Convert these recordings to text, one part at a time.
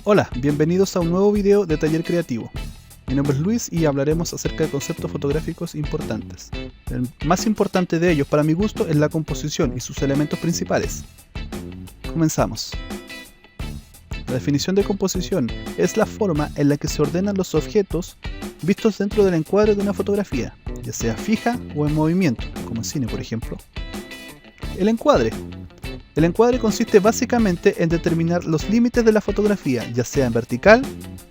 Hola, bienvenidos a un nuevo video de Taller Creativo. Mi nombre es Luis y hablaremos acerca de conceptos fotográficos importantes. El más importante de ellos, para mi gusto, es la composición y sus elementos principales. Comenzamos. La definición de composición es la forma en la que se ordenan los objetos vistos dentro del encuadre de una fotografía, ya sea fija o en movimiento, como en cine por ejemplo. El encuadre. El encuadre consiste básicamente en determinar los límites de la fotografía, ya sea en vertical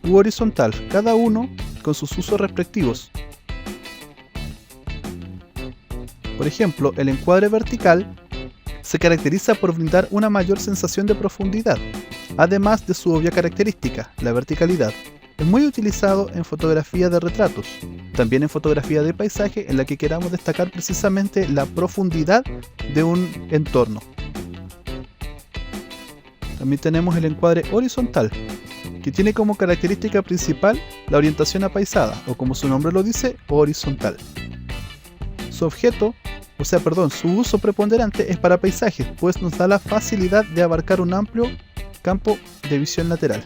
u horizontal, cada uno con sus usos respectivos. Por ejemplo, el encuadre vertical se caracteriza por brindar una mayor sensación de profundidad, además de su obvia característica, la verticalidad. Es muy utilizado en fotografía de retratos, también en fotografía de paisaje, en la que queramos destacar precisamente la profundidad de un entorno. También tenemos el encuadre horizontal, que tiene como característica principal la orientación apaisada, o como su nombre lo dice, horizontal. Su uso preponderante es para paisajes, pues nos da la facilidad de abarcar un amplio campo de visión lateral.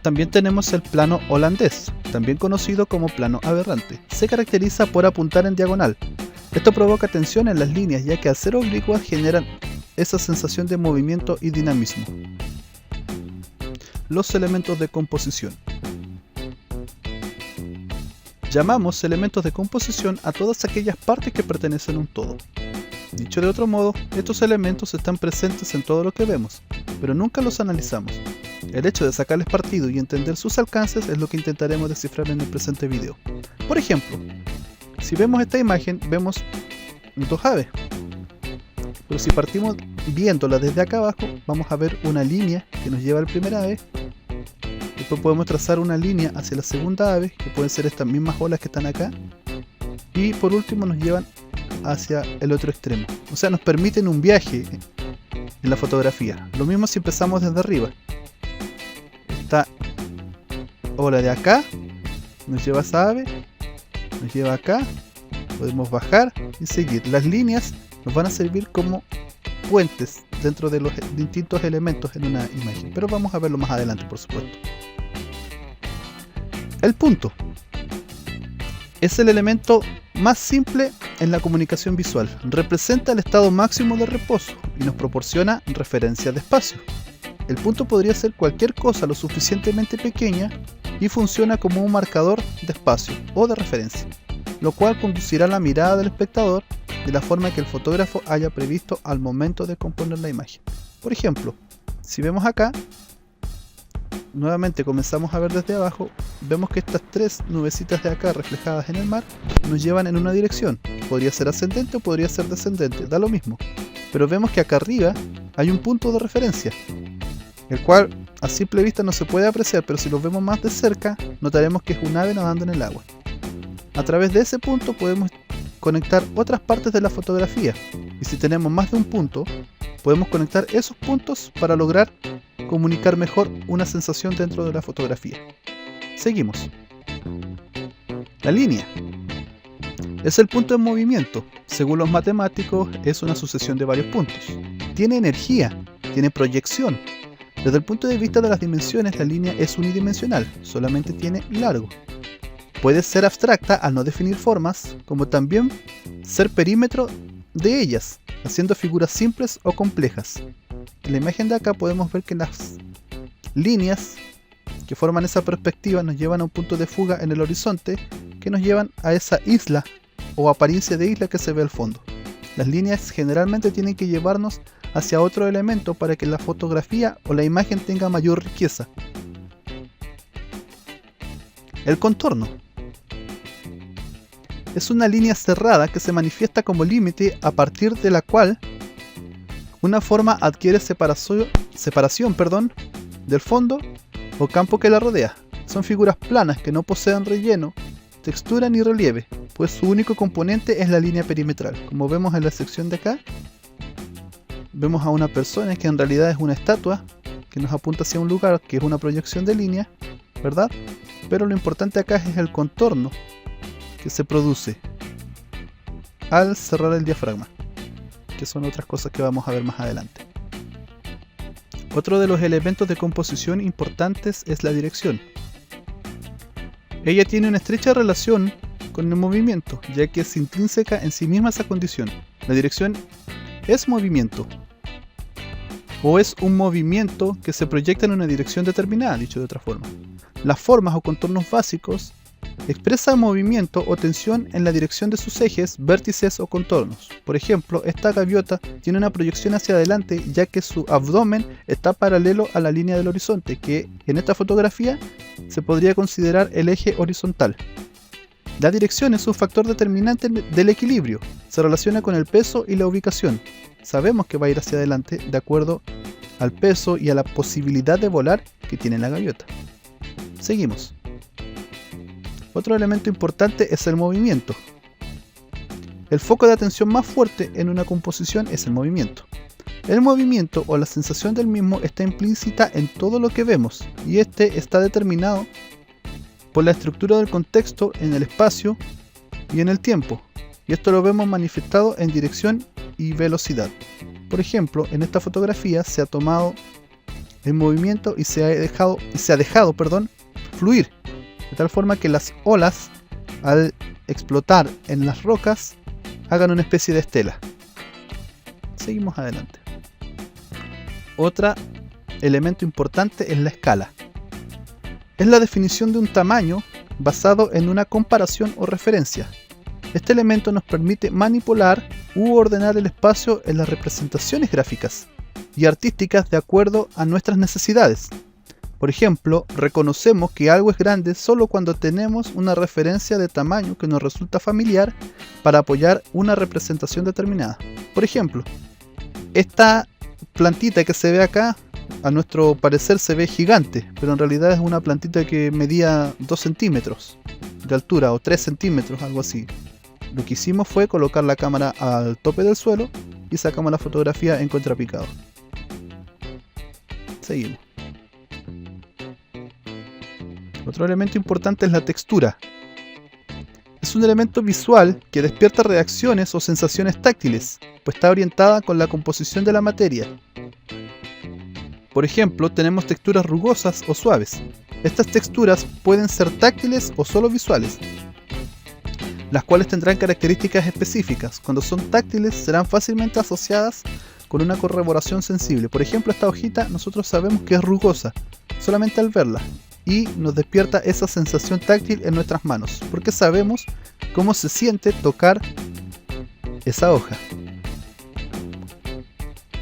También tenemos el plano holandés, también conocido como plano aberrante. Se caracteriza por apuntar en diagonal. Esto provoca tensión en las líneas, ya que al ser oblicuas generan esa sensación de movimiento y dinamismo. Los elementos de composición. Llamamos elementos de composición a todas aquellas partes que pertenecen a un todo. Dicho de otro modo, estos elementos están presentes en todo lo que vemos, pero nunca los analizamos. El hecho de sacarles partido y entender sus alcances es lo que intentaremos descifrar en el presente video. Por ejemplo, si vemos esta imagen, vemos dos aves. Pero si partimos viéndola desde acá abajo, vamos a ver una línea que nos lleva al primer ave. Después podemos trazar una línea hacia la segunda ave, que pueden ser estas mismas olas que están acá. Y por último nos llevan hacia el otro extremo. O sea, nos permiten un viaje en la fotografía. Lo mismo si empezamos desde arriba. Esta ola de acá nos lleva a esa ave, nos lleva acá. Podemos bajar y seguir. Las líneas nos van a servir como puentes dentro de los distintos elementos en una imagen, pero vamos a verlo más adelante, por supuesto. El punto es el elemento más simple en la comunicación visual. Representa el estado máximo de reposo y nos proporciona referencia de espacio. El punto podría ser cualquier cosa lo suficientemente pequeña y funciona como un marcador de espacio o de referencia, lo cual conducirá la mirada del espectador de la forma que el fotógrafo haya previsto al momento de componer la imagen. Por ejemplo, si vemos acá, nuevamente comenzamos a ver desde abajo, vemos que estas tres nubecitas de acá reflejadas en el mar nos llevan en una dirección, podría ser ascendente o podría ser descendente, da lo mismo, pero vemos que acá arriba hay un punto de referencia, el cual a simple vista no se puede apreciar, pero si lo vemos más de cerca notaremos que es un ave nadando en el agua. A través de ese punto podemos conectar otras partes de la fotografía, y si tenemos más de un punto, podemos conectar esos puntos para lograr comunicar mejor una sensación dentro de la fotografía. Seguimos. La línea es el punto en movimiento. Según los matemáticos, es una sucesión de varios puntos. Tiene energía, tiene proyección. Desde el punto de vista de las dimensiones, la línea es unidimensional, solamente tiene largo. Puede ser abstracta al no definir formas, como también ser perímetro de ellas, haciendo figuras simples o complejas. En la imagen de acá podemos ver que las líneas que forman esa perspectiva nos llevan a un punto de fuga en el horizonte, que nos llevan a esa isla o apariencia de isla que se ve al fondo. Las líneas generalmente tienen que llevarnos hacia otro elemento para que la fotografía o la imagen tenga mayor riqueza. El contorno es una línea cerrada que se manifiesta como límite a partir de la cual una forma adquiere separación del fondo o campo que la rodea. Son figuras planas que no poseen relleno, textura ni relieve, pues su único componente es la línea perimetral. Como vemos en la sección de acá, vemos a una persona que en realidad es una estatua que nos apunta hacia un lugar que es una proyección de línea, ¿verdad? Pero lo importante acá es el contorno que se produce al cerrar el diafragma, que son otras cosas que vamos a ver más adelante. Otro de los elementos de composición importantes es la dirección. Ella tiene una estrecha relación con el movimiento, ya que es intrínseca en sí misma esa condición. La dirección es movimiento, o es un movimiento que se proyecta en una dirección determinada, dicho de otra forma. Las formas o contornos básicos expresan movimiento o tensión en la dirección de sus ejes, vértices o contornos. Por ejemplo, esta gaviota tiene una proyección hacia adelante ya que su abdomen está paralelo a la línea del horizonte, que en esta fotografía se podría considerar el eje horizontal. La dirección es un factor determinante del equilibrio, se relaciona con el peso y la ubicación. Sabemos que va a ir hacia adelante de acuerdo al peso y a la posibilidad de volar que tiene la gaviota. Seguimos. Otro elemento importante es el movimiento. El foco de atención más fuerte en una composición es el movimiento. El movimiento o la sensación del mismo está implícita en todo lo que vemos y este está determinado por la estructura del contexto en el espacio y en el tiempo, y esto lo vemos manifestado en dirección y velocidad. Por ejemplo, en esta fotografía se ha tomado el movimiento y se ha dejado fluir, de tal forma que las olas, al explotar en las rocas, hagan una especie de estela. Seguimos adelante. Otro elemento importante es la escala. Es la definición de un tamaño basado en una comparación o referencia. Este elemento nos permite manipular u ordenar el espacio en las representaciones gráficas y artísticas de acuerdo a nuestras necesidades. Por ejemplo, reconocemos que algo es grande solo cuando tenemos una referencia de tamaño que nos resulta familiar para apoyar una representación determinada. Por ejemplo, esta plantita que se ve acá, a nuestro parecer se ve gigante, pero en realidad es una plantita que medía 2 centímetros de altura o 3 centímetros, algo así. Lo que hicimos fue colocar la cámara al tope del suelo y sacamos la fotografía en contrapicado. Seguimos. Otro elemento importante es la textura. Es un elemento visual que despierta reacciones o sensaciones táctiles, pues está orientada con la composición de la materia. Por ejemplo, tenemos texturas rugosas o suaves. Estas texturas pueden ser táctiles o solo visuales, las cuales tendrán características específicas. Cuando son táctiles serán fácilmente asociadas con una corroboración sensible. Por ejemplo, esta hojita nosotros sabemos que es rugosa solamente al verla y nos despierta esa sensación táctil en nuestras manos, porque sabemos cómo se siente tocar esa hoja.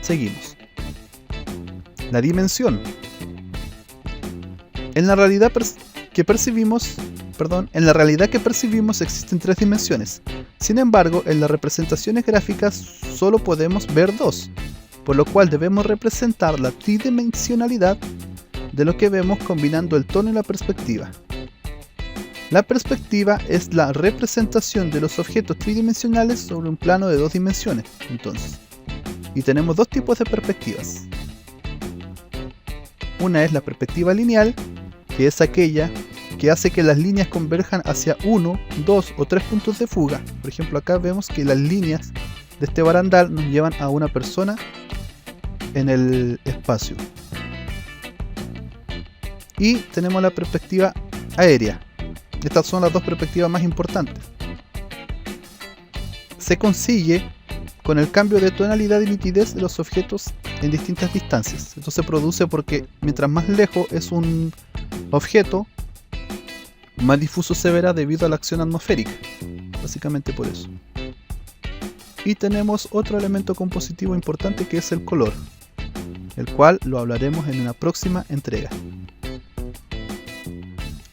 Seguimos. La dimensión. En la realidad que percibimos existen 3 dimensiones. Sin embargo, en las representaciones gráficas solo podemos ver 2, por lo cual debemos representar la tridimensionalidad de lo que vemos combinando el tono y la perspectiva. La perspectiva es la representación de los objetos tridimensionales sobre un plano de 2 dimensiones, entonces. Y tenemos 2 tipos de perspectivas. Una es la perspectiva lineal, que es aquella que hace que las líneas converjan hacia 1, 2 o 3 puntos de fuga. Por ejemplo, acá vemos que las líneas de este barandal nos llevan a una persona en el espacio. Y tenemos la perspectiva aérea. Estas son las 2 perspectivas más importantes. Se consigue con el cambio de tonalidad y nitidez de los objetos en distintas distancias. Esto se produce porque mientras más lejos es un objeto, más difuso se verá debido a la acción atmosférica. Básicamente por eso. Y tenemos otro elemento compositivo importante que es el color, el cual lo hablaremos en una próxima entrega.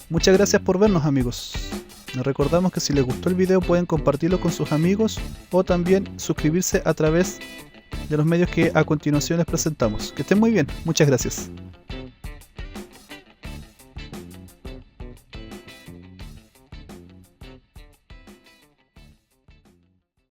Muchas gracias por vernos, amigos. Les recordamos que si les gustó el video pueden compartirlo con sus amigos o también suscribirse a través de los medios que a continuación les presentamos. Que estén muy bien, muchas gracias.